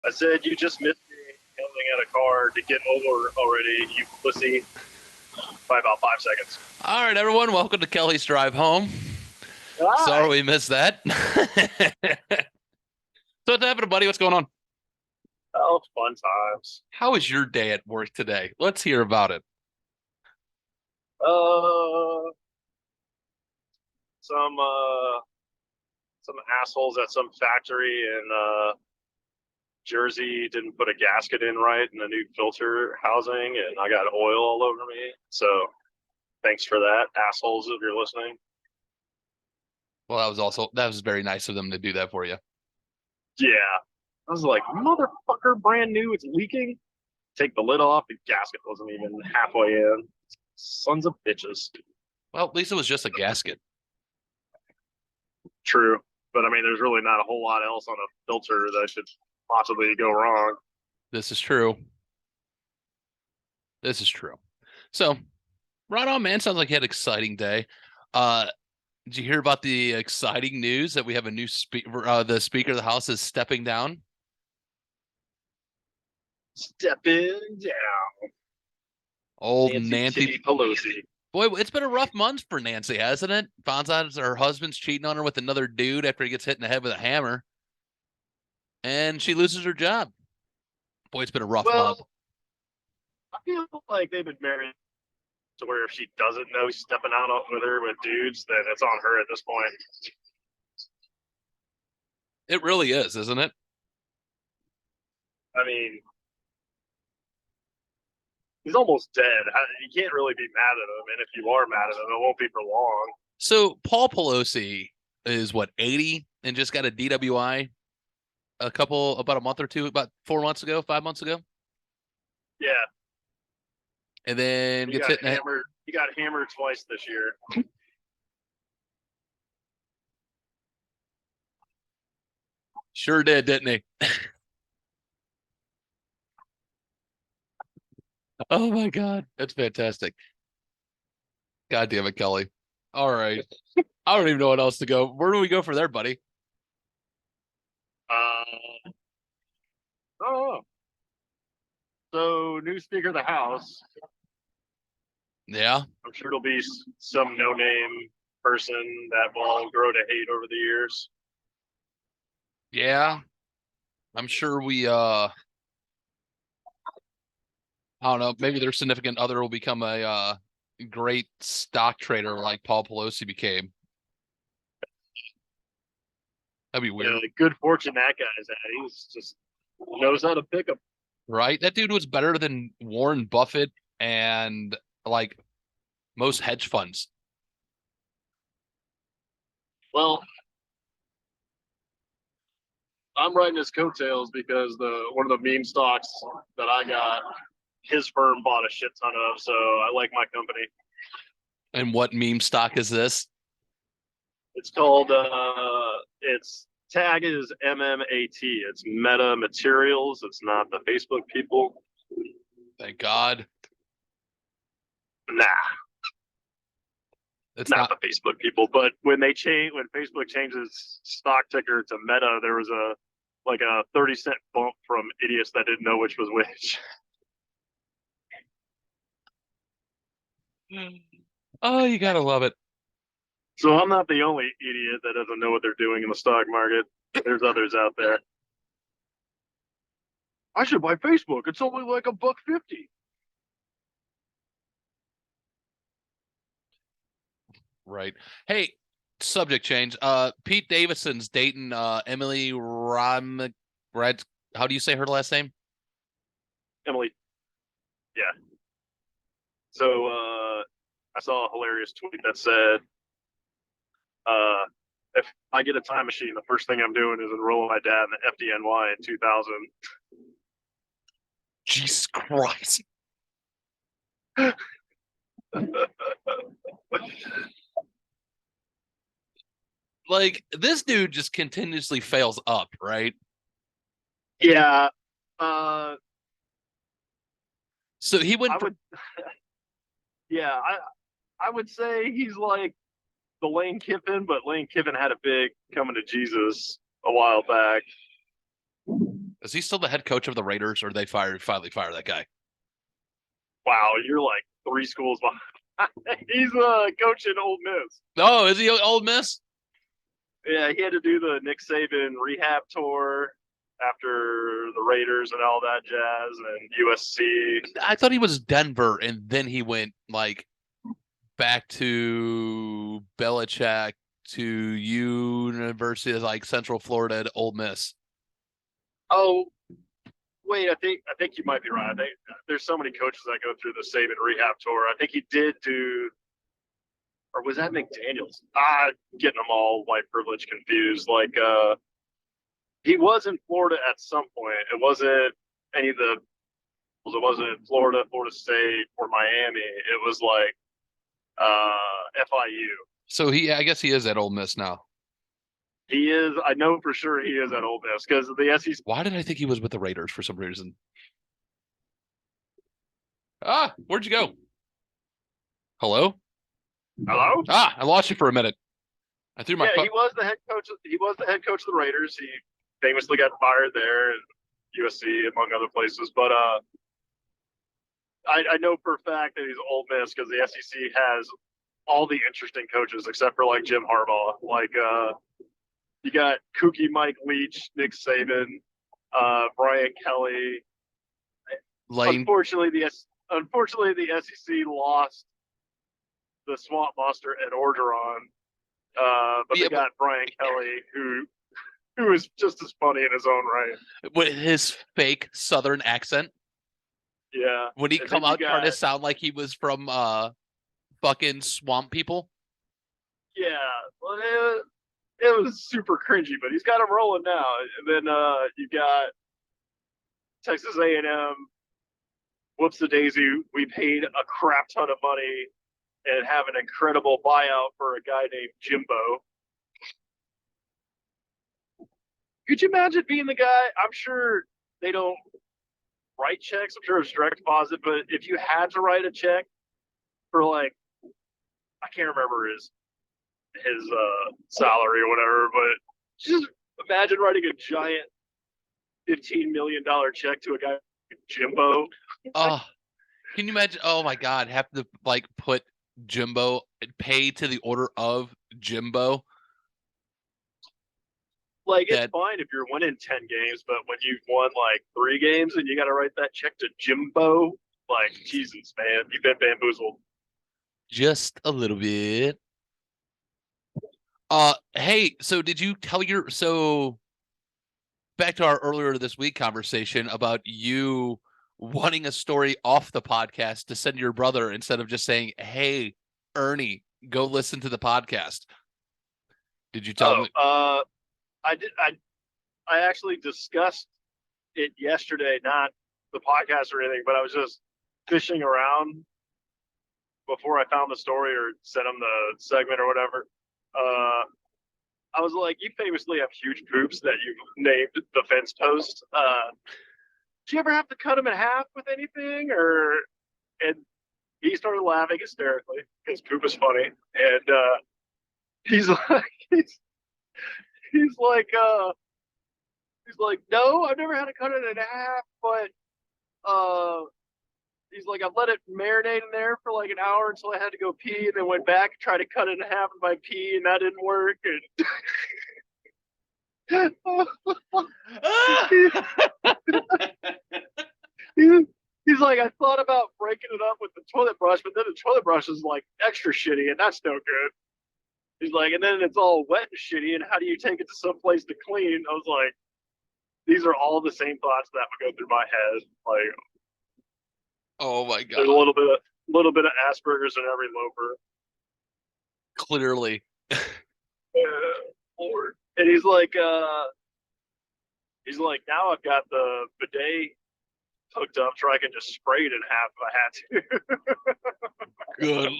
I said you just missed me yelling at a car to get over already, you pussy, by about 5 seconds. All right, everyone, welcome to Kelley's Drive Home. Sorry Hi. we missed that. So what's happening, buddy? What's going on? Oh, fun times. How was your day at work today? Let's hear about it. Uh, some some assholes at some factory in Jersey didn't put a gasket in right in the new filter housing, and I got oil all over me. So thanks for that, assholes, if you're listening. Well, that was very nice of them to do that for you. Yeah, I was like, motherfucker, brand new, it's leaking. Take the lid off. The gasket wasn't even halfway in. Sons of bitches. Well, at least it was just a gasket. True. But I mean, there's really not a whole lot else on a filter that could possibly go wrong. This is true. This is true. So, right on, man. Sounds like you had an exciting day. Uh, did you hear about the exciting news that we have a new speaker? The Speaker of the House is stepping down. Stepping down. Old Nancy Nancy. T. Pelosi. Boy, it's been a rough month for Nancy, hasn't it? Finds out her husband's cheating on her with another dude after he gets hit in the head with a hammer, and she loses her job. Boy, it's been a rough month. Well, I feel like they've been married to where if she doesn't know he's stepping out with her with dudes, then it's on her at this point. It really is, isn't it? I mean, he's almost dead. You can't really be mad at him, and if you are mad at him, it won't be for long. So Paul Pelosi is what, 80 and just got a DWI about a month or two, about 4 months ago, 5 months ago. Yeah. And then gets hit in the head. He got hammered twice this year. Sure did, didn't he? Oh my God. That's fantastic. God damn it, Kelley. All right. I don't even know what else to go. Where do we go from there, buddy? Oh, so new Speaker of the House. Yeah. I'm sure it'll be some no-name person that will grow to hate over the years. Yeah. I'm sure I don't know, maybe their significant other will become a great stock trader like Paul Pelosi became. That'd be weird. The good fortune that guy's at. He's just knows how to pick them. Right? That dude was better than Warren Buffett and like most hedge funds. Well, I'm riding his coattails because one of the meme stocks that I got, his firm bought a shit ton of, so I like my company. And what meme stock is this? It's called its tag is MMAT. It's Meta Materials. It's not the Facebook people. Thank God. Nah, It's not not. the Facebook people. But when Facebook changes stock ticker to Meta, there was a 30-cent bump from idiots that didn't know which was which. Oh, you gotta love it. So I'm not the only idiot that doesn't know what they're doing in the stock market. There's others out there. I should buy Facebook. It's only like $1.50. Right. Hey, subject change. Pete Davidson's dating Emily Red. How do you say her last name? Emily. Yeah. So I saw a hilarious tweet that said, if I get a time machine, the first thing I'm doing is enrolling my dad in the FDNY in 2000. Jesus Christ. Like this dude just continuously fails up, right? Yeah. So he went. Yeah, I would say he's like the Lane Kiffin, but Lane Kiffin had a big coming to Jesus a while back. Is he still the head coach of the Raiders, or they finally fire that guy? Wow, you're like 3 schools behind. He's a coach in Ole Miss. Oh, is he Ole Miss? Yeah, he had to do the Nick Saban rehab tour after the Raiders and all that jazz and USC. I thought he was Denver, and then he went like back to Belichick to University of like Central Florida to Ole Miss. Oh, wait, I think you might be right. There's so many coaches that go through the Saban rehab tour. I think he did do, or was that McDaniels? Getting them all white privilege confused. Like, he was in Florida at some point. It wasn't any of the. It wasn't Florida, Florida State, or Miami. It was like FIU. So I guess he is at Ole Miss now. He is. I know for sure he is at Ole Miss because the SEC. Why did I think he was with the Raiders for some reason? Where'd you go? Hello? Hello? I lost you for a minute. I threw my. Yeah, he was the head coach. He was the head coach of the Raiders. He famously got fired there, and USC among other places. But I know for a fact that he's Ole Miss because the SEC has all the interesting coaches except for like Jim Harbaugh. Like you got kooky Mike Leach, Nick Saban, Brian Kelley. Lane. Unfortunately, the SEC lost the Swamp Monster at Orgeron, but they got Brian Kelley, who is just as funny in his own right. With his fake Southern accent. Yeah. Would he come out trying to sound like he was from fucking swamp people? Yeah. Well, it was super cringy, but he's got him rolling now. And then you got Texas A&M. Whoops the daisy. We paid a crap ton of money and have an incredible buyout for a guy named Jimbo. Could you imagine being the guy? I'm sure they don't write checks. I'm sure it's direct deposit, but if you had to write a check for like, I can't remember his salary or whatever, but just imagine writing a giant $15 million check to a guy like Jimbo. Oh, can you imagine? Oh my God, have to like put Jimbo, pay to the order of Jimbo. Like, it's fine if you're winning 10 games, but when you've won like 3 games and you got to write that check to Jimbo, like, Jesus, man, you've been bamboozled. Just a little bit. Hey, so did you tell so back to our earlier this week conversation about you wanting a story off the podcast to send your brother instead of just saying, hey, Ernie, go listen to the podcast. Did you tell me? I did. I actually discussed it yesterday, not the podcast or anything, but I was just fishing around before I found the story or sent him the segment or whatever. I was like, you famously have huge poops that you've named the fence post. Did you ever have to cut them in half with anything? And he started laughing hysterically because poop is funny. And he's like, no, I've never had to cut it in half, but he's like, I've let it marinate in there for like an hour until I had to go pee, and then went back and tried to cut it in half with my pee, and that didn't work. And he's like, I thought about breaking it up with the toilet brush, but then the toilet brush is like extra shitty, and that's no good. He's like, and then it's all wet and shitty, and how do you take it to some place to clean? I was like, these are all the same thoughts that would go through my head. Like, oh my God, there's a little bit of Asperger's in every loafer. Clearly. Lord. And he's like, now I've got the bidet hooked up so I can just spray it in half if I had to. Good.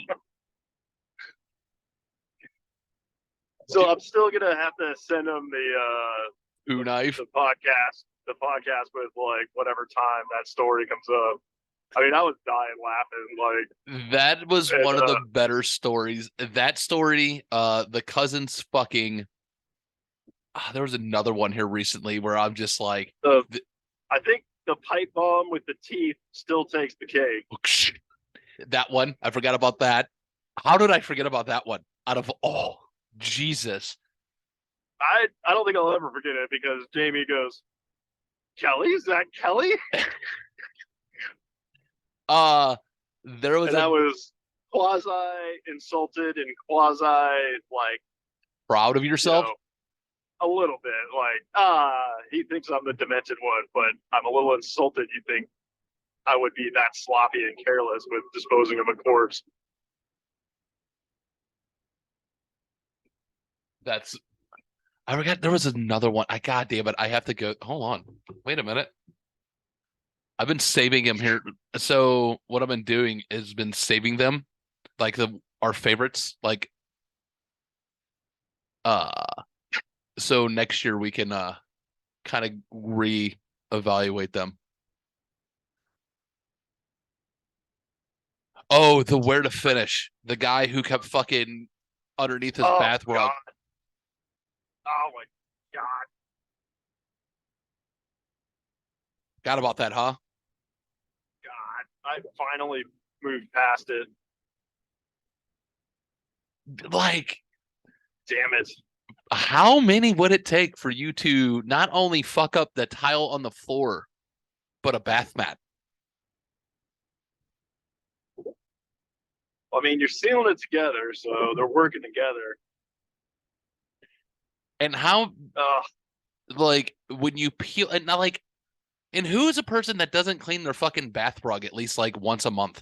So I'm still gonna have to send him the knife, the podcast with like whatever time that story comes up. I mean, I was dying laughing. Like, that was one of the better stories. That story, the cousins fucking. There was another one here recently where I'm just like, I think the pipe bomb with the teeth still takes the cake. That one, I forgot about that. How did I forget about that one? Out of Jesus. I don't think I'll ever forget it because Jamie goes, Kelley, is that Kelley? There was And I was quasi insulted and quasi like proud of you yourself. know a little bit like he thinks I'm the demented one, but I'm a little insulted. You think I would be that sloppy and careless with disposing of a corpse? That's I forgot there was another one. God damn it. I have to go. Hold on. Wait a minute. I've been saving them here. So what I've been doing is been saving them, like our favorites. Like uh so next year we can kind of re-evaluate them. Oh, the where to finish. The guy who kept fucking underneath his Oh bath rug. God! Oh my God! Got about that, huh? God! I finally moved past it. Like, Damn it! how many would it take for you to not only fuck up the tile on the floor, but a bath mat? I mean, you're sealing it together, so they're working together. And how, Uh, like, when you peel, and not like, and who is a person that doesn't clean their fucking bath rug at least like once a month?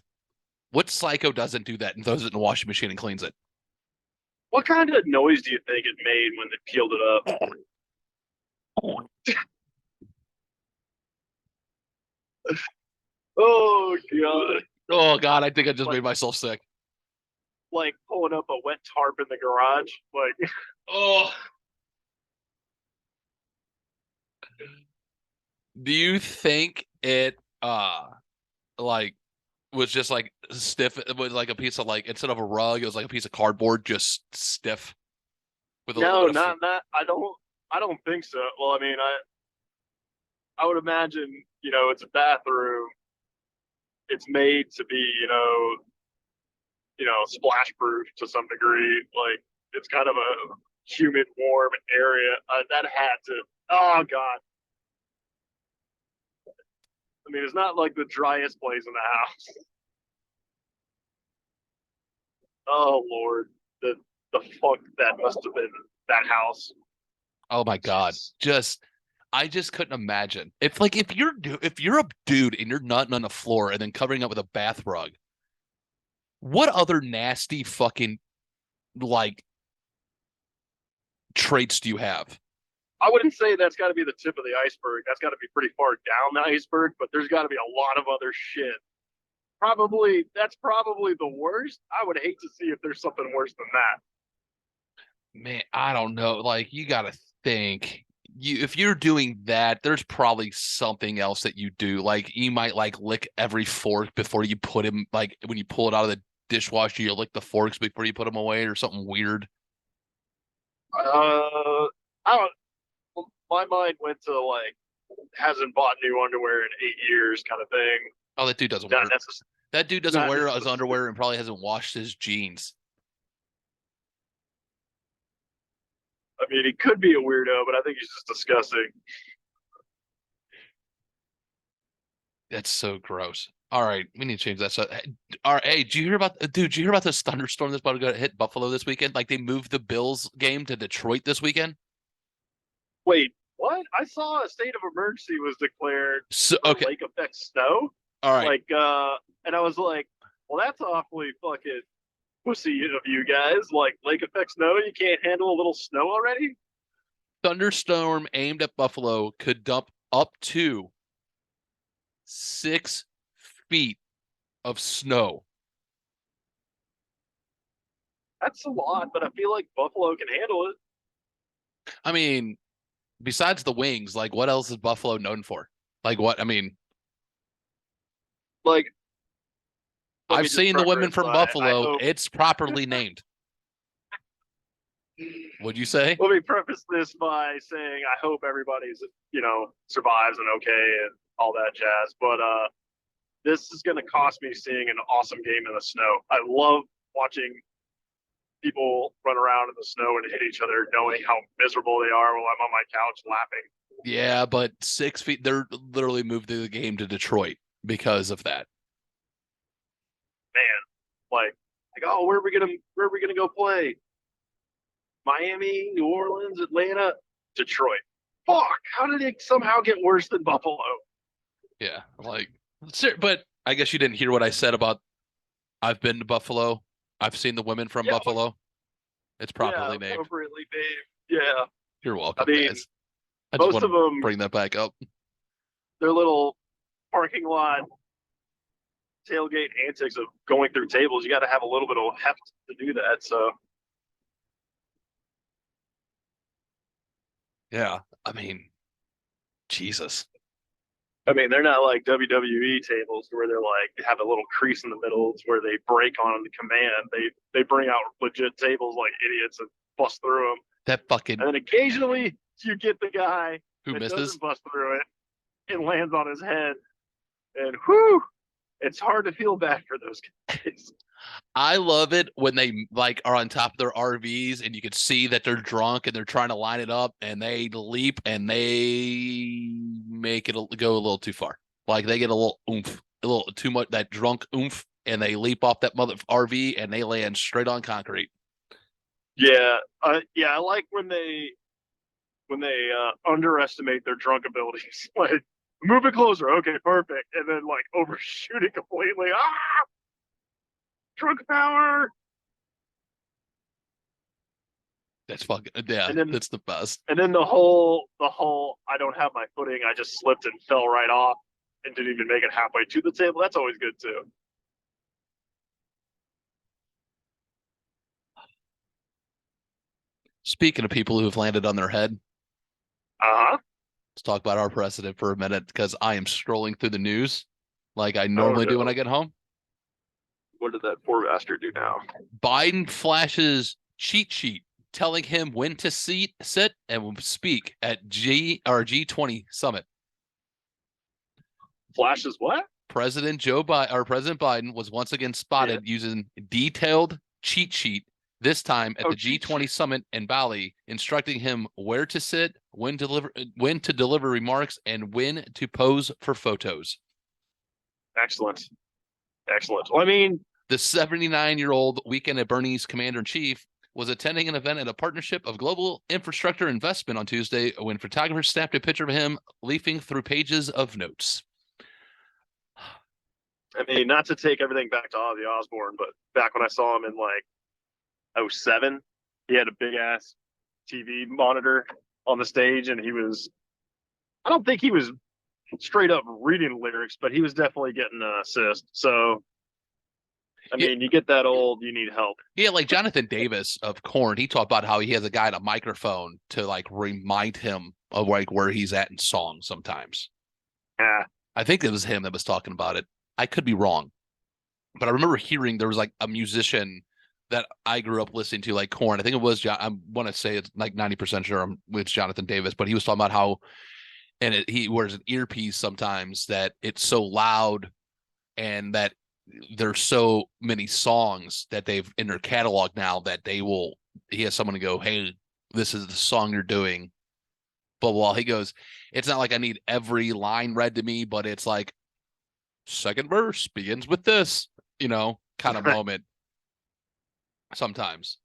What psycho doesn't do that and throws it in the washing machine and cleans it? what kind of noise do you think it made when they peeled it up? Oh God! Oh God, I think I just Like made myself sick. like pulling up a wet tarp in the garage. Like Oh, do you think it like was just like stiff? It was like a piece of like instead of a rug, it was like a piece of cardboard, just stiff with a little no, bit of. not that. I don't think so. Well, I mean, I would imagine it's a bathroom. It's made to be splash proof to some degree. Like it's kind of a humid, warm area. That had to. Oh God! I mean, it's not like the driest place in the house. Oh Lord, the fuck that must have been that house. Oh my God, I just couldn't imagine if you're a dude and you're nutting on the floor and then covering up with a bath rug. What other nasty fucking like traits do you have? I wouldn't say that's got to be the tip of the iceberg. That's got to be pretty far down the iceberg, but there's got to be a lot of other shit. That's probably the worst. I would hate to see if there's something worse than that. Man, I don't know. Like you got to think if you're doing that, there's probably something else that you do. Like you might like lick every fork before you put him. Like when you pull it out of the dishwasher, you lick the forks before you put them away, or something weird. I don't. My mind went to like hasn't bought new underwear in 8 years kind of thing. Oh, that dude doesn't Not wear. necessarily. That dude doesn't Not wear his necessarily. underwear and probably hasn't washed his jeans. I mean, he could be a weirdo, but I think he's just disgusting. That's so gross. All right, we need to change that. So, all right, hey, did you hear about, dude? Did you hear about this thunderstorm that's about to go hit Buffalo this weekend? Like they moved the Bills game to Detroit this weekend. Wait, what? I saw a state of emergency was declared So, for okay, lake effect snow. all right. Like, and I was like, well, that's awfully fucking pussy of you guys. Like, lake effect snow, you can't handle a little snow already? Thunderstorm aimed at Buffalo could dump up to 6 feet of snow. That's a lot, but I feel like Buffalo can handle it. I mean, besides the wings, like what else is Buffalo known for? Like what? I mean, Like, let me I've just seen the women preference. from I Buffalo. hope It's properly named. What'd you say? Let me preface this by saying I hope everybody's, survives and okay and all that jazz. But this is going to cost me seeing an awesome game in the snow. I love watching people run around in the snow and hit each other, knowing how miserable they are while I'm on my couch laughing. Yeah, but 6 feet. They're literally moved the game to Detroit because of that. Man, oh, where are we gonna go play? Miami, New Orleans, Atlanta, Detroit. Fuck! How did it somehow get worse than Buffalo? Yeah, but I guess you didn't hear what I said about I've been to Buffalo. I've seen the women from Buffalo. It's properly named. Appropriately named. Yeah. You're welcome, I mean, guys. I just most want of to them, bring that back up. their little parking lot tailgate antics of going through tables, you got to have a little bit of heft to do that. So, Yeah, I mean, Jesus. I mean, they're not like WWE tables where they're like have a little crease in the middle where they break on the command. They bring out legit tables like idiots and bust through them. That fucking And then occasionally you get the guy who that misses? doesn't bust through it and lands on his head. And whew, it's hard to feel bad for those guys. I love it when they like are on top of their RVs and you can see that they're drunk and they're trying to line it up and they leap and they make it go a little too far. Like they get a little oomph, a little too much that drunk oomph, and they leap off that mother RV and they land straight on concrete. Yeah, I like when they underestimate their drunk abilities. Like, move it closer, okay, perfect, and then like overshoot it completely. Ah, drunk power. That's fucking yeah. And then That's the best. the whole I don't have my footing. I just slipped and fell right off and didn't even make it halfway to the table. That's always good too. Speaking of people who've landed on their head, Uh huh. let's talk about our president for a minute because I am scrolling through the news like I Oh normally do when I no. get home. What did that poor bastard do now? Biden flashes cheat sheet telling him when to sit and speak at G20 summit. Flashes what? President Biden was once again spotted using detailed cheat sheet, this time at the G20 summit in Bali, instructing him where to sit, when to deliver remarks, and when to pose for photos. Excellent. Well, I mean, the 79-year-old Weekend at Bernie's commander-in-chief was attending an event at a partnership of global infrastructure investment on Tuesday when photographers snapped a picture of him leafing through pages of notes. I mean, not to take everything back to Ozzy Osbourne, but back when I saw him in like 07, he had a big ass TV monitor on the stage, and I don't think he was straight up reading lyrics, but he was definitely getting an assist. So, I mean, you get that old, you need help. Yeah, like Jonathan Davis of Korn, he talked about how he has a guy on a microphone to like remind him of like where he's at in songs sometimes. Yeah. I think it was him that was talking about it. I could be wrong, but I remember hearing there was like a musician that I grew up listening to, like Korn. I think it was I want to say it's like 90% sure it's Jonathan Davis, but he was talking about how he wears an earpiece sometimes that it's so loud and that there's so many songs that they've in their catalog now that he has someone to go, hey, this is the song you're doing. But while he goes, it's not like I need every line read to me, but it's like second verse begins with this, kind of moment sometimes.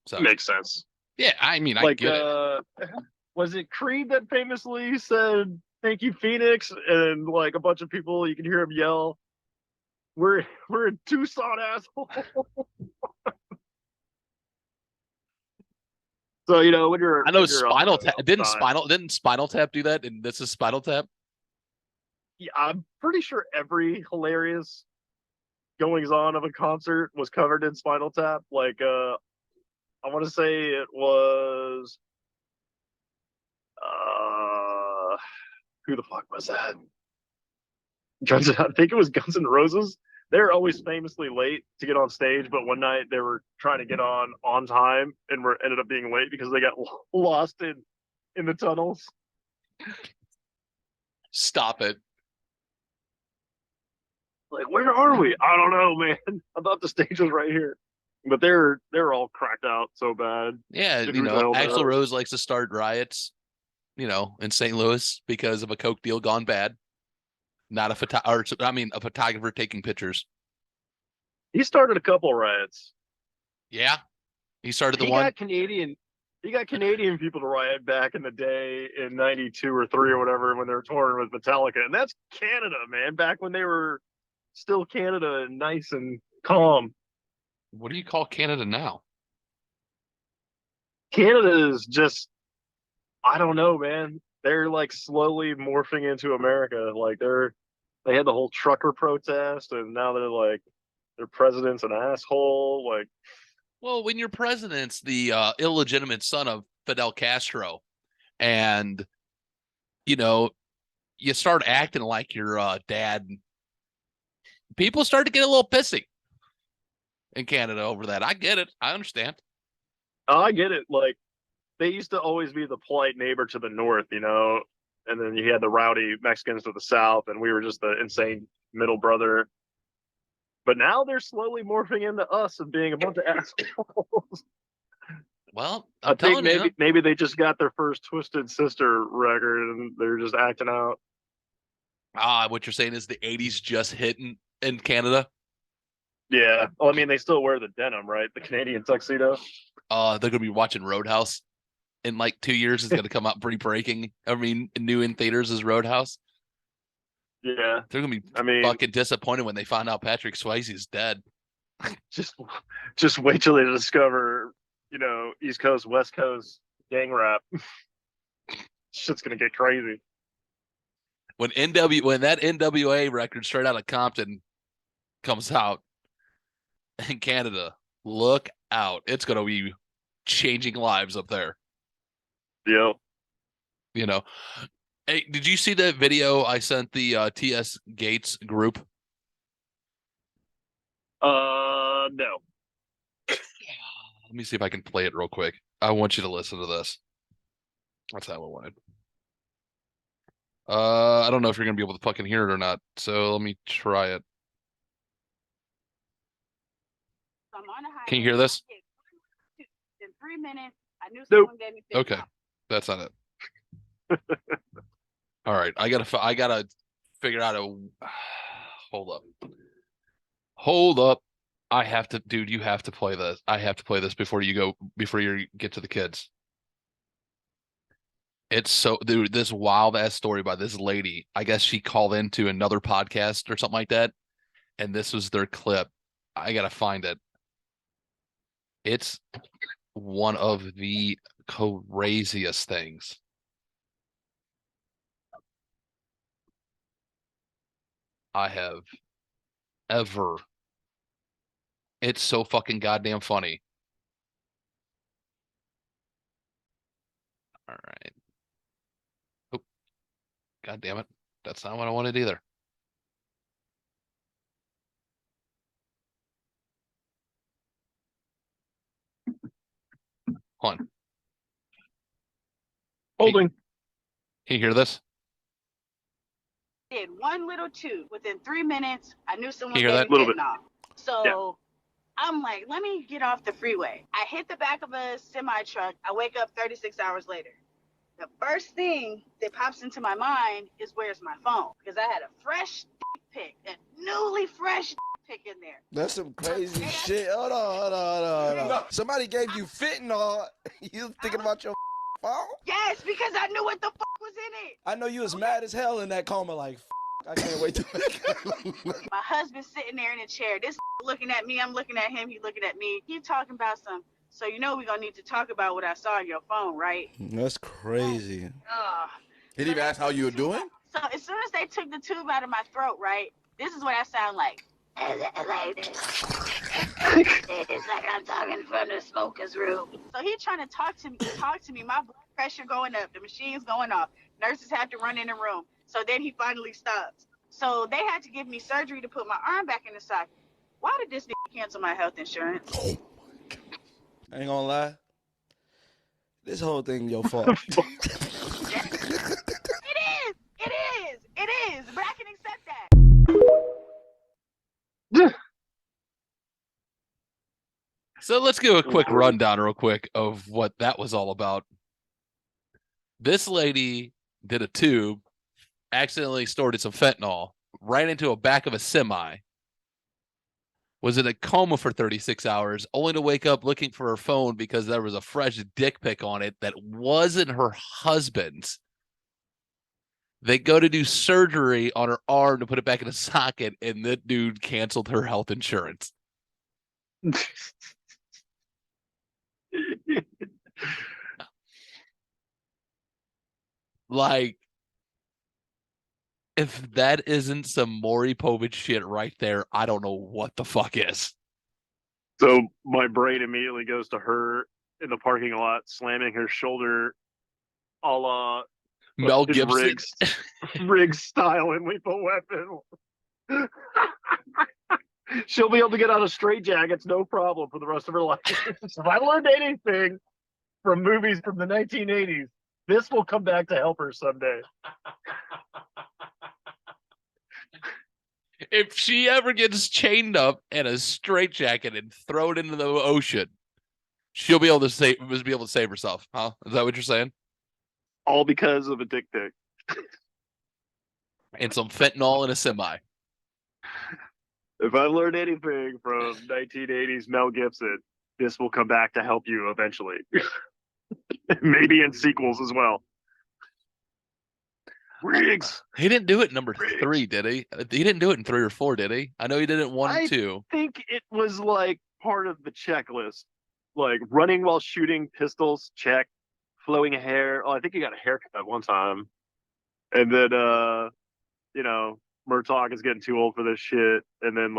So makes sense. Yeah, I mean, I get it. Was it Creed that famously said "Thank you, Phoenix"? And like a bunch of people, you can hear him yell, "We're in Tucson, asshole." So when you're I know Spinal Tap didn't Spinal Tap do that, and this is Spinal Tap. Yeah, I'm pretty sure every hilarious goings on of a concert was covered in Spinal Tap. Like, I want to say it was, who the fuck was that? I think it was Guns N' Roses. they're always famously late to get on stage, but one night they were trying to get on time and were ended up being late because they got lost in the tunnels. Stop it. Like, where are we? I don't know, man. I thought the stage was right here. But they're all cracked out so bad. Yeah, Who the hell Axl knows? Rose likes to start riots, in St. Louis because of a coke deal gone bad. Not a photographer taking pictures. He started a couple riots. Yeah, he started the He one. got Canadian people to riot back in the day in '92 or '3 or whatever when they were touring with Metallica, and that's Canada, man. Back when they were still Canada and nice and calm. What do you call Canada now? Canada is just, I don't know, man. They're like slowly morphing into America. Like they had the whole trucker protest, and now they're like their president's an asshole. Like, Well, when your president's the illegitimate son of Fidel Castro, and you start acting like your dad, people start to get a little pissy in Canada over that. I get it. I understand. I get it. Like, they used to always be the polite neighbor to the north, and then you had the rowdy Mexicans to the south, and we were just the insane middle brother. But now they're slowly morphing into us and being a bunch of assholes. Well, I think maybe they just got their first Twisted Sister record and they're just acting out. What you're saying is the 80s just hit in Canada? Yeah. Well, I mean, they still wear the denim, right? The Canadian tuxedo. They're going to be watching Roadhouse in like 2 years. It's going to come out breaking. I mean, new in theaters is Roadhouse. Yeah. They're going to be fucking disappointed when they find out Patrick Swayze's dead. Just wait till they discover, East Coast, West Coast gang rap. Shit's going to get crazy. When that NWA record Straight Outta Compton comes out in Canada, look out. It's going to be changing lives up there. Yeah. Hey, did you see that video I sent the TS Gates group? No. Let me see if I can play it real quick. I want you to listen to this. That's how I wanted. I don't know if you're gonna be able to fucking hear it or not, so let me try it. Can you hear this? In 3 minutes, I knew Nope. someone gave me Okay, that's not it. All right, I gotta figure out hold up. I have to, dude. You have to play this. I have to play this before you get to the kids. It's so, dude, this wild ass story by this lady. I guess she called into another podcast or something like that, and this was their clip. I gotta find it. It's one of the craziest things I have ever. It's so fucking goddamn funny. All right. Oh, God damn it. That's not what I wanted either. Hold on. Holding. Can you hear this? Did one little two. Within 3 minutes, I knew someone You hear gave that? me Little bit. fentanyl. So Yeah. I'm like, let me get off the freeway. I hit the back of a semi truck. I wake up 36 hours later. The first thing that pops into my mind is, where's my phone? Because I had a fresh pic, a newly fresh pic in there. That's some crazy shit. Hold on. Somebody gave you fentanyl. You thinking about your phone? Yes, because I knew what the fuck was in it. I know you was mad as hell in that coma, like, I can't wait to My husband's sitting there in a chair. This looking at me, I'm looking at him, he looking at me. He talking about some, so we're gonna need to talk about what I saw on your phone, right? That's crazy. Did he even ask how you were doing? So as soon as they took the tube out of my throat, right, this is what I sound like. Like this. It's like I'm talking from the smoker's room. So he trying to talk to me. My blood pressure going up, the machine's going off. Nurses have to run in the room. So then he finally stops. So they had to give me surgery to put my arm back in the socket. Why did this nigga cancel my health insurance? I ain't gonna lie. This whole thing your fault. It is. But I can accept that. So let's give a quick rundown real quick of what that was all about. This lady did a tube, accidentally stored some fentanyl, ran into a back of a semi, was in a coma for 36 hours, only to wake up looking for her phone because there was a fresh dick pic on it that wasn't her husband's. They go to do surgery on her arm to put it back in a socket, and that dude canceled her health insurance. Like, if that isn't some Maury Povich shit right there, I don't know what the fuck is. So my brain immediately goes to her in the parking lot, slamming her shoulder, a la Mel Gibson. Riggs style in Lethal Weapon. She'll be able to get out of straitjackets, no problem, for the rest of her life. If I learned anything from movies from the 1980s, this will come back to help her someday. If she ever gets chained up in a straitjacket and thrown into the ocean, she'll be able to save herself. Huh? Is that what you're saying? All because of a dick pic. And some fentanyl in a semi. If I've learned anything from 1980s Mel Gibson, this will come back to help you eventually. Maybe in sequels as well. Riggs. He didn't do it in number 3, did he? He didn't do it in 3 or 4, did he? I know he did it in 1 and 2. I think it was like part of the checklist. Like running while shooting pistols, check. Flowing hair. Oh, I think he got a haircut one time. And then Murtaugh is getting too old for this shit. And then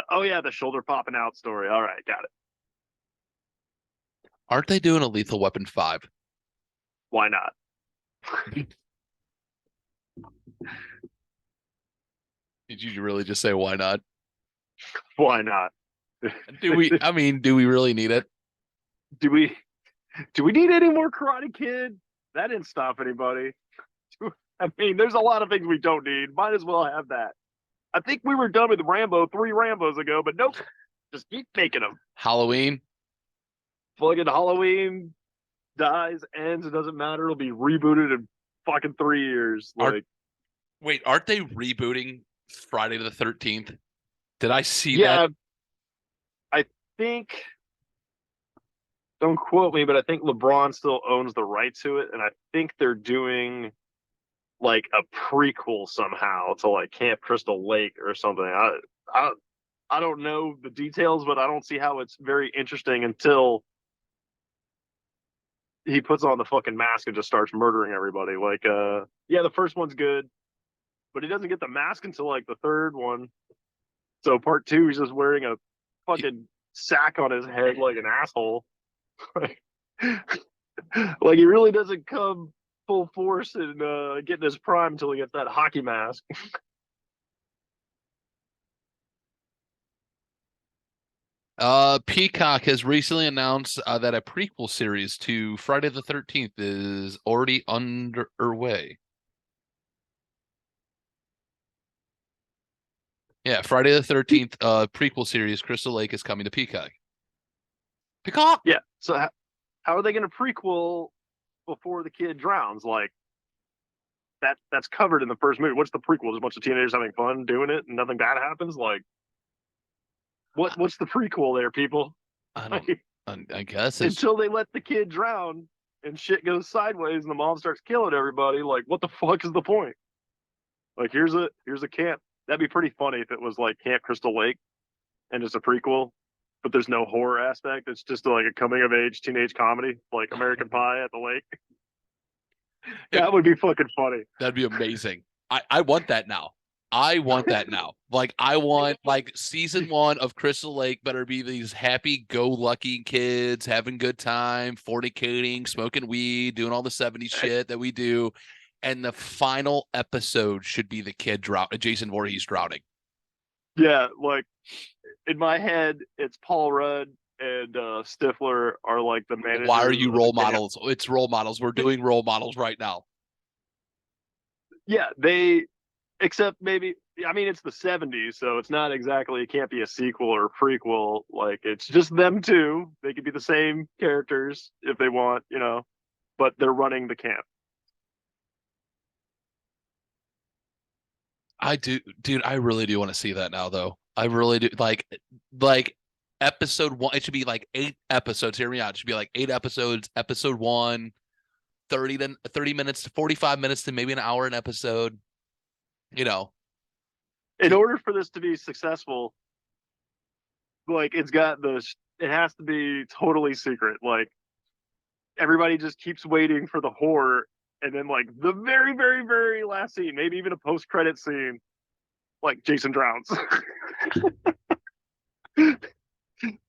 oh yeah, the shoulder popping out story. All right, got it. Aren't they doing a Lethal Weapon 5? Why not? Did you really just say why not? Why not? Do we really need it? Do we need any more Karate Kid? That didn't stop anybody. I mean, there's a lot of things we don't need. Might as well have that. I think we were done with Rambo 3 Rambos ago, but nope. Just keep making them. Halloween? Fucking Halloween dies, ends, it doesn't matter. It'll be rebooted in fucking 3 years. Wait, aren't they rebooting Friday the 13th? Did I see that? I think, don't quote me, but I think LeBron still owns the right to it, and I think they're doing like a prequel somehow to like Camp Crystal Lake or something. I don't know the details, but I don't see how it's very interesting until he puts on the fucking mask and just starts murdering everybody. Yeah, the first one's good, but he doesn't get the mask until like the third one. So part 2, he's just wearing a fucking sack on his head like an asshole. Like he really doesn't come full force and get in his prime until he gets that hockey mask. Peacock has recently announced that a prequel series to Friday the 13th is already underway. Yeah, Friday the 13th prequel series, Crystal Lake, is coming to Peacock. Peacock! Yeah, so how are they going to prequel before the kid drowns? Like, that's covered in the first movie. What's the prequel? Just a bunch of teenagers having fun doing it and nothing bad happens? Like, what's the prequel there, people? I guess it's until they let the kid drown and shit goes sideways and the mom starts killing everybody. Like, what the fuck is the point? Like, here's a camp. That'd be pretty funny if it was like Camp Crystal Lake and it's a prequel, but there's no horror aspect. It's just like a coming of age teenage comedy, like American Pie at the lake. That would be fucking funny. That'd be amazing. I want that now. I want that now. Like, I want like season 1 of Crystal Lake better be these happy-go-lucky kids having good time, fornicating, smoking weed, doing all the 70s shit that we do. and the final episode should be the kid Jason Voorhees drowning. Yeah, like in my head, it's Paul Rudd and Stifler are like the managers. Why are you role of the camp. models? It's role models. We're doing role models right now. Yeah, except maybe, I mean, it's the 70s, so it's not exactly, it can't be a sequel or prequel. Like, it's just them two. They could be the same characters if they want, but they're running the camp. I do, dude. I really do want to see that now, though. I really do. Like episode one. It should be like 8 episodes. Hear me out. It should be like 8 episodes. Episode 1, 30 minutes to 45 minutes to maybe an hour an episode. In order for this to be successful, like, it has to be totally secret. Like, everybody just keeps waiting for the horror, and then, like, the very, very, very last scene, maybe even a post-credit scene, like, Jason drowns.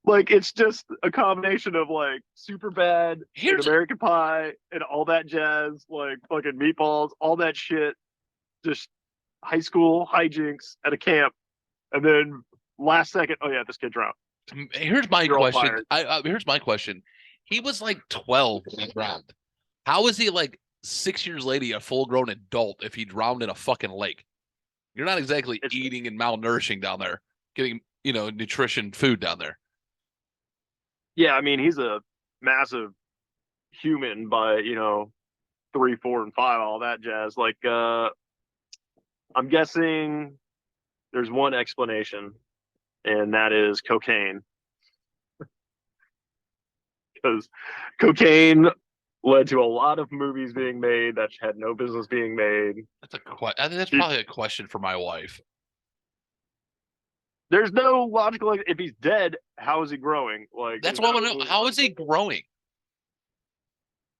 Like, it's just a combination of, like, Superbad and American Pie and all that jazz, like fucking Meatballs, all that shit, just high school hijinks at a camp, and then last second, oh yeah, this kid drowned. Here's my You're all question. fired. Here's my question. He was like 12 when he drowned. How is he like 6 years later a full-grown adult if he drowned in a fucking lake? You're not exactly eating and malnourishing down there, getting nutrition food down there. Yeah, I mean, he's a massive human by 3, 4, and 5, all that jazz. Like, I'm guessing there's one explanation, and that is cocaine. Because cocaine led to a lot of movies being made that had no business being made. I think that's probably a question for my wife. There's no logical, if he's dead, how is he growing? Like, that's what I want to know. How is he growing?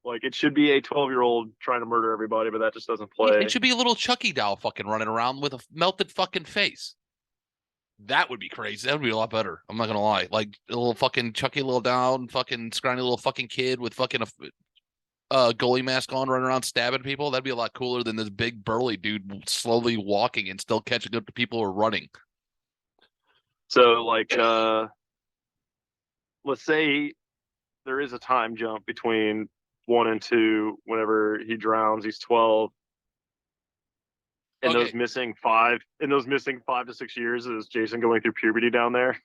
Like, it should be a 12-year-old trying to murder everybody, but that just doesn't play. It should be a little Chucky doll fucking running around with a melted fucking face. That would be crazy. That would be a lot better. I'm not gonna lie. Like a little fucking Chucky, little down, fucking scrawny little fucking kid with fucking a goalie mask on, running around stabbing people. That'd be a lot cooler than this big burly dude slowly walking and still catching up to people who are running. So, like, let's say there is a time jump between 1 and 2. Whenever he drowns, he's 12. And those missing 5 to 6 years is Jason going through puberty down there.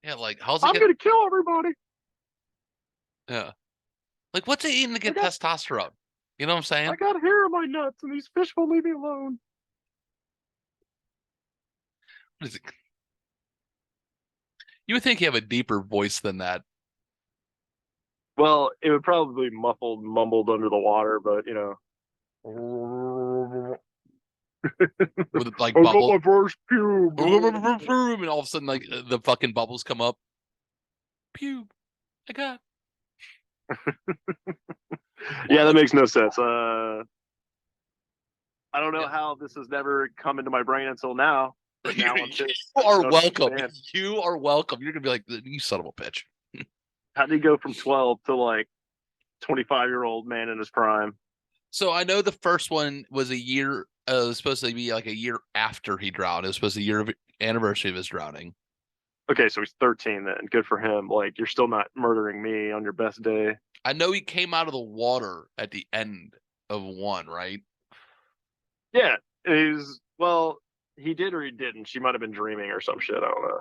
Yeah, like how's I'm gonna kill everybody. Yeah, like what's he eating to get testosterone? You know what I'm saying? I got hair in my nuts, and these fish won't leave me alone. What is it? You would think you have a deeper voice than that. Well, it would probably be mumbled under the water, but with like I bubble. got my first pube. And all of a sudden, like the fucking bubbles come up. Pube. I got. Yeah, that makes no sense. I don't know how this has never come into my brain until now. But now you are welcome. You are welcome. You're gonna be like, you son of a bitch. How did he go from 12 to like 25-year-old man in his prime? So I know the first one was a year. It was supposed to be like a year after he drowned. It was supposed to be a year of anniversary of his drowning. Okay, so he's 13 then. Good for him. Like, you're still not murdering me on your best day. I know he came out of the water at the end of 1, right? Yeah, he did or he didn't. She might have been dreaming or some shit. I don't know.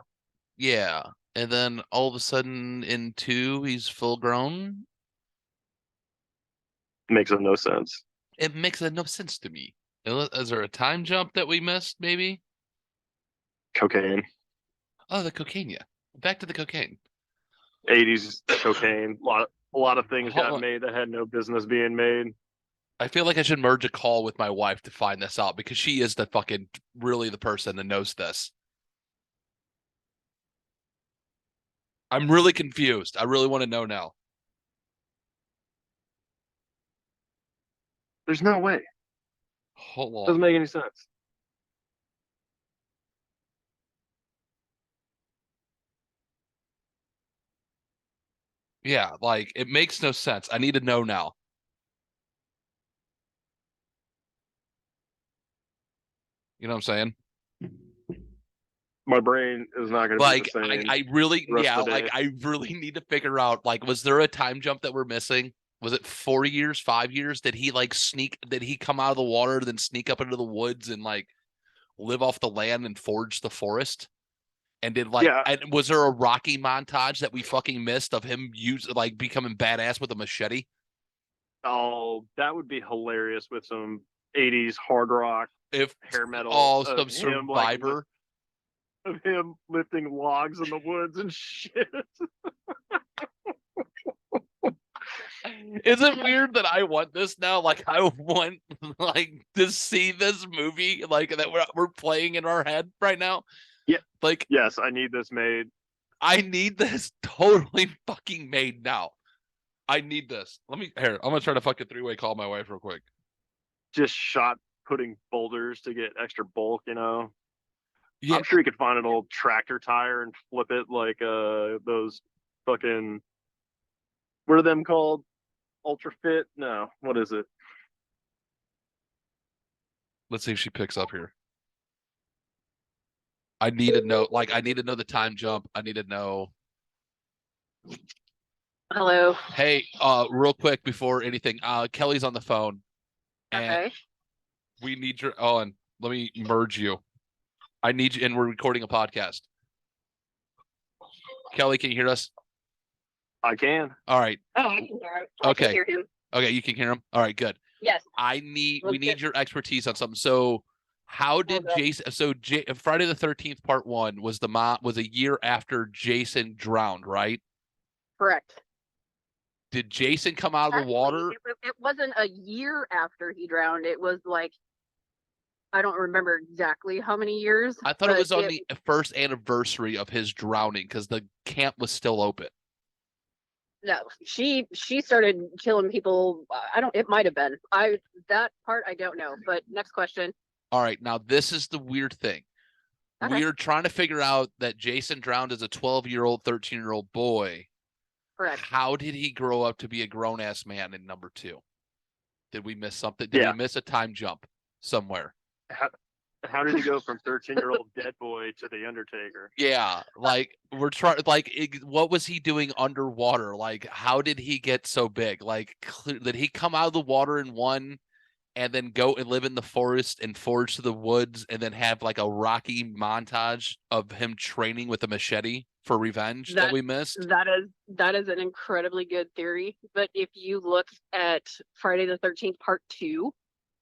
Yeah, and then all of a sudden in 2, he's full grown. Makes no sense. It makes no sense to me. Is there a time jump that we missed? Maybe cocaine. Oh, the cocaine. Yeah, back to the cocaine. 80s cocaine. A lot of things got made that had no business being made. I feel like I should merge a call with my wife to find this out because she is the fucking really the person that knows this. I'm really confused. I really want to know now. There's no way. Hold on. Doesn't make any sense. Yeah, like it makes no sense. I need to know now. You know what I'm saying? My brain is not going to Like, be the same. I really, rest yeah, of the like day. I really need to figure out, like, was there a time jump that we're missing? Was it 4 years, 5 years? Did he like did he come out of the water, then sneak up into the woods and like live off the land and forage the forest? And did like, Yeah. and was there a Rocky montage that we fucking missed of him like becoming badass with a machete? Oh, that would be hilarious with some 80s hard rock If hair metal some of him like survivor. of him lifting logs in the woods and shit. Is it weird that I want this now? Like I want like to see this movie like that we're playing in our head right now. Yeah. Like Yes, I need this made. I need this totally fucking made now. I need this. Let me here. I'm gonna try to fucking three-way call my wife real quick. Just shot putting boulders to get extra bulk, you know. Yeah. I'm sure you could find an old tractor tire and flip it like those fucking, what are them called? Ultra Fit? No, what is it? Let's see if she picks up here. I need to know, like, I need to know the time jump. I need to know. Hello. Hey, real quick before anything, Kelley's on the phone. And Okay. we need your, oh, and let me merge you. I need you, and we're recording a podcast. Kelley, can you hear us? I can. All right. Oh, I can hear him. I Okay. can hear him. Okay, you can hear him? All right, good. Yes. We Let's need get- your expertise on something. So how did Okay. Jason, so Friday the 13th part 1 was was a year after Jason drowned, right? Correct. Did Jason come out of the Actually, water? It wasn't a year after he drowned. It was like, I don't remember exactly how many years. I thought it but was on the first anniversary of his drowning because the camp was still open. No, she started killing people. It might have been. That part I don't know. But next question. All right, now this is the weird thing. Okay. We are trying to figure out that Jason drowned as a 12-year-old, 13-year-old boy. Correct. How did he grow up to be a grown-ass man in number 2? Did we miss something? Did we miss a time jump somewhere? How did he go from 13-year-old dead boy to the Undertaker? Yeah, like we're trying. Like, what was he doing underwater? Like, how did he get so big? Like, did he come out of the water in one, and then go and live in the forest and forage to the woods, and then have like a Rocky montage of him training with a machete for revenge that we missed? That is an incredibly good theory. But if you look at Friday the 13th Part 2,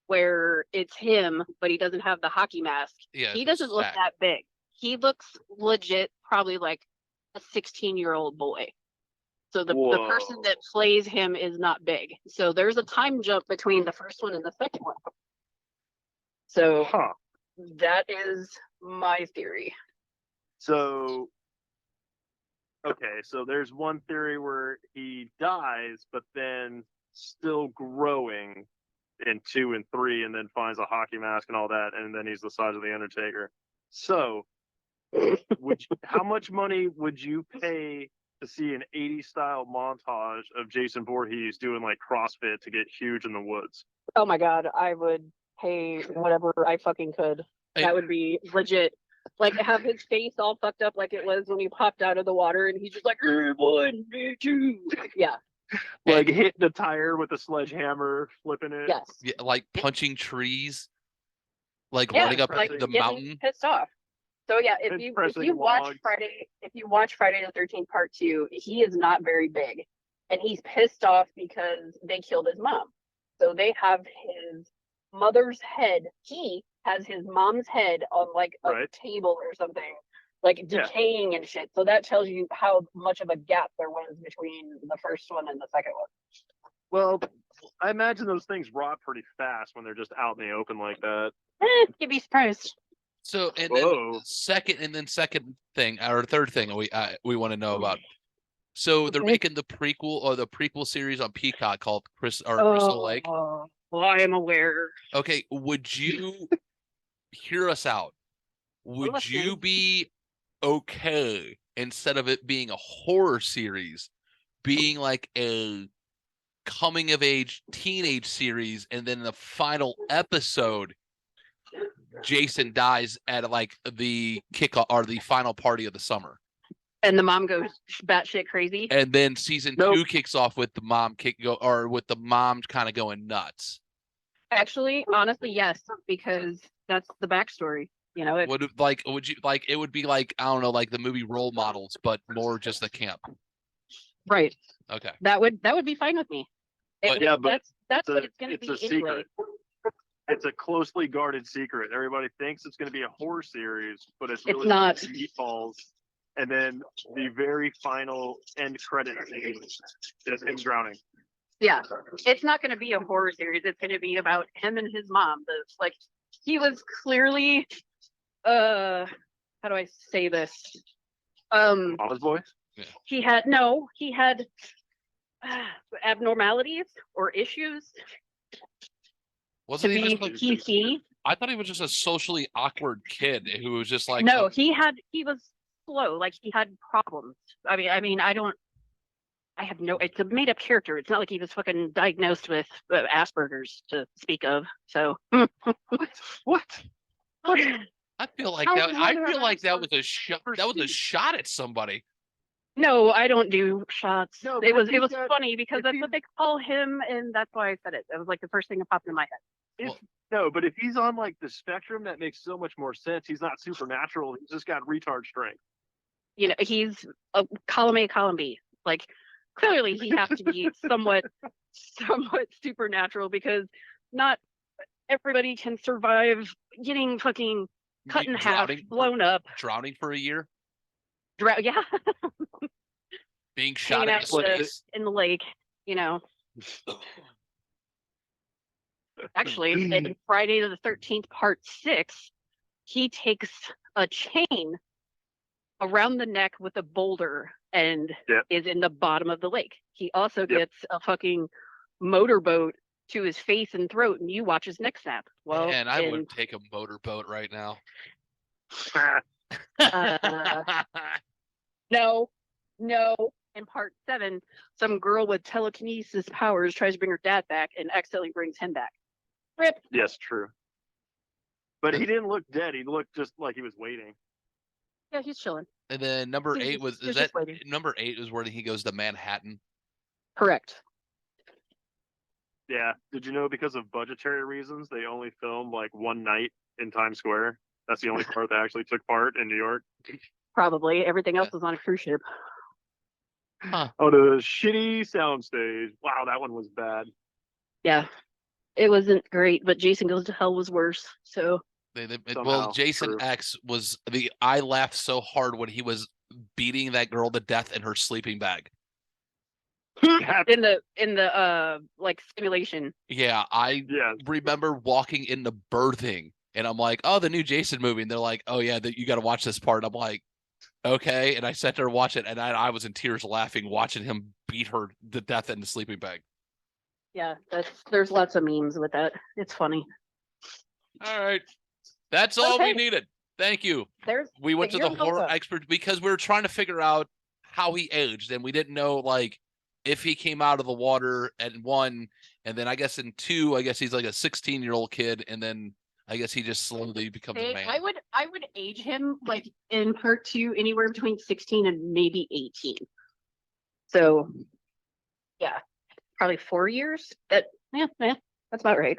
where it's him, but he doesn't have the hockey mask, Yeah, he doesn't look that big. He looks legit, probably like a 16-year-old boy. So the person that plays him is not big. So there's a time jump between the first one and the second one. So that is my theory. So, okay, so there's one theory where he dies, but then still growing in 2 and 3, and then finds a hockey mask and all that, and then he's the size of the Undertaker. So, how much money would you pay to see an 80s style montage of Jason Voorhees doing like CrossFit to get huge in the woods? Oh my God, I would pay whatever I fucking could. That would be legit. Like, have his face all fucked up like it was when he popped out of the water, and he's just like, 1, 2. Yeah. Like hitting the tire with a sledgehammer, flipping it. Yes. Yeah, like punching trees, like running up like the getting mountain. pissed off. So yeah, if And you pressing watch logs. Friday the 13th Part 2, he is not very big, and he's pissed off because they killed his mom. So they have his mother's head. He has his mom's head on like a table or something, like decaying and shit. So that tells you how much of a gap there was between the first one and the second one. Well, I imagine those things rot pretty fast when they're just out in the open like that. You'd be surprised. So and then second thing or third thing we want to know about. So they're making the prequel series on Peacock called Crystal Lake. Oh, I am aware. Okay, would you hear us out? Would you be okay, instead of it being a horror series, being like a coming of age teenage series, and then the final episode Jason dies at like the kickoff or the final party of the summer. And the mom goes batshit crazy. And then season Nope. 2 kicks off with the mom with the mom kind of going nuts. Actually, honestly, yes, because that's the backstory. You know, Would you like it would be like, I don't know, like the movie Role Models, but more just the camp. right. Okay. That would be fine with me. But- Yeah, but that's what it's it's gonna a be anyway. secret. It's a closely guarded secret. Everybody thinks it's going to be a horror series, but it's really not. Meatballs. And then the very final end credit scene is him drowning. Yeah, it's not going to be a horror series. It's going to be about him and his mom. Like, he was clearly, how do I say this? Mama's boy? He had abnormalities or issues Wasn't to he be just PC. I thought he was just a socially awkward kid who was just like, No, he was slow. Like, he had problems. I mean, I have no. It's a made up character. It's not like he was fucking diagnosed with Asperger's to speak of. So What? I feel like that was a shot. That was a shot at somebody. No, I don't do shots. No, it but was that- funny because if that's he- what they call him, and that's why I said it. It was like the first thing that popped in my head. No, but if he's on like the spectrum, that makes so much more sense. He's not supernatural. He's just got retard strength. You know, he's a column A, column B. Like, clearly he has to be somewhat supernatural because not everybody can survive getting fucking cut in half, blown up, Drowning for a year, yeah, being shot hanging at out in the lake. You know. Actually, in Friday the 13th, Part 6, he takes a chain around the neck with a boulder and is in the bottom of the lake. He also gets a fucking motorboat to his face and throat, and you watch his neck snap. Well, and I wouldn't take a motorboat right now. No. In Part 7, some girl with telekinesis powers tries to bring her dad back and accidentally brings him back. Rip. Yes, true. But he didn't look dead. He looked just like he was waiting. Yeah, he's chilling. And then number 8 was He's just waiting. number 8 is where he goes to Manhattan. Correct. Yeah. Did you know because of budgetary reasons, they only filmed like one night in Times Square? That's the only part that actually took part in New York. Probably. Everything else was on a cruise ship. Huh. Oh, the shitty soundstage. Wow, that one was bad. Yeah. It wasn't great, but Jason Goes to Hell was worse. So Somehow, Jason true. X was I laughed so hard when he was beating that girl to death in her sleeping bag. in the like simulation. Yeah, I remember walking into birthing and I'm like, oh, the new Jason movie. And they're like, oh yeah, you got to watch this part. I'm like, okay. And I sat there and watched it and I was in tears laughing, watching him beat her to death in the sleeping bag. Yeah, there's lots of memes with that. It's funny. All right. That's all we Okay. needed. Thank you. We went to you're the horror welcome. expert because we were trying to figure out how he aged and we didn't know like if he came out of the water at 1 and then I guess in 2, I guess he's like a 16-year-old kid and then I guess he just slowly becomes a man. I would age him like in Part 2 anywhere between 16 and maybe 18. So yeah, probably 4 years. That's about right.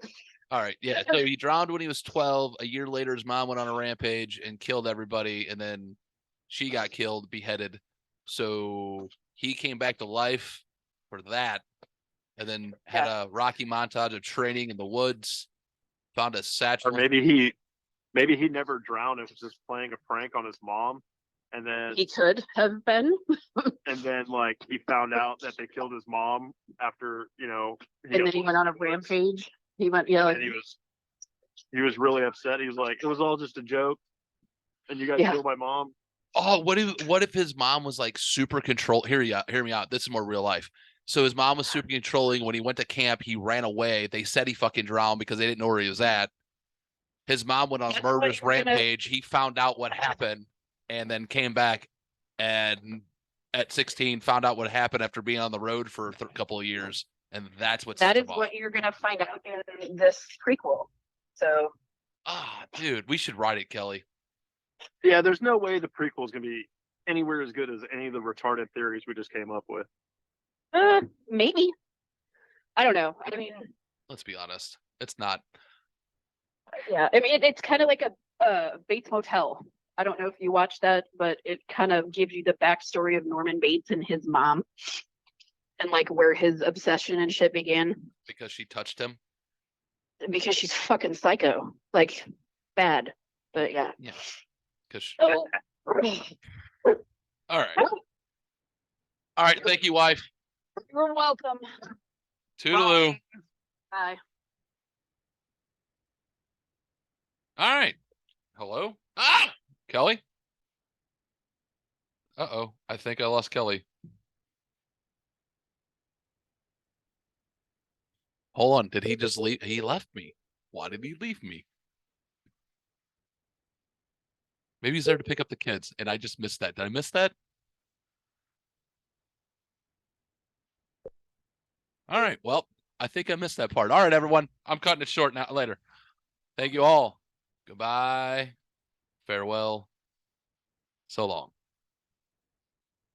All right. Yeah. So he drowned when he was 12. A year later, his mom went on a rampage and killed everybody. And then she got killed, beheaded. So he came back to life for that. And then had a rocky montage of training in the woods. Found a satchel. Or maybe he never drowned. It was just playing a prank on his mom. And then He could have been. and then like he found out that they killed his mom after, And then he went on a rampage. He went, and he was really upset. He was like, it was all just a joke. And you guys killed my mom. Oh, what if his mom was like super control? Hear me out. This is more real life. So his mom was super controlling. When he went to camp, he ran away. They said he fucking drowned because they didn't know where he was at. His mom went on a murderous rampage. He found out what happened and then came back and at 16 found out what happened after being on the road for a couple of years. And that's that is what you're going to find out in this prequel. So Dude, we should write it, Kelley. Yeah, there's no way the prequel is gonna be anywhere as good as any of the retarded theories we just came up with. Maybe. I don't know. I mean, Let's be honest. It's not. yeah. I mean, it's kind of like a Bates Motel. I don't know if you watched that, but it kind of gives you the backstory of Norman Bates and his mom, and like where his obsession and shit began. Because she touched him. Because she's fucking psycho, like bad. But yeah. Yeah. Because. Oh. All right. All right. Thank you, wife. You're welcome. Toodaloo. Bye. All right. Hello? Ah! Kelley? Uh-oh. I think I lost Kelley. Hold on. Did he just leave? He left me. Why did he leave me? Maybe he's there to pick up the kids, and I just missed that. Did I miss that? All right. Well, I think I missed that part. All right, everyone. I'm cutting it short now. Later. Thank you all. Goodbye. Farewell. So long.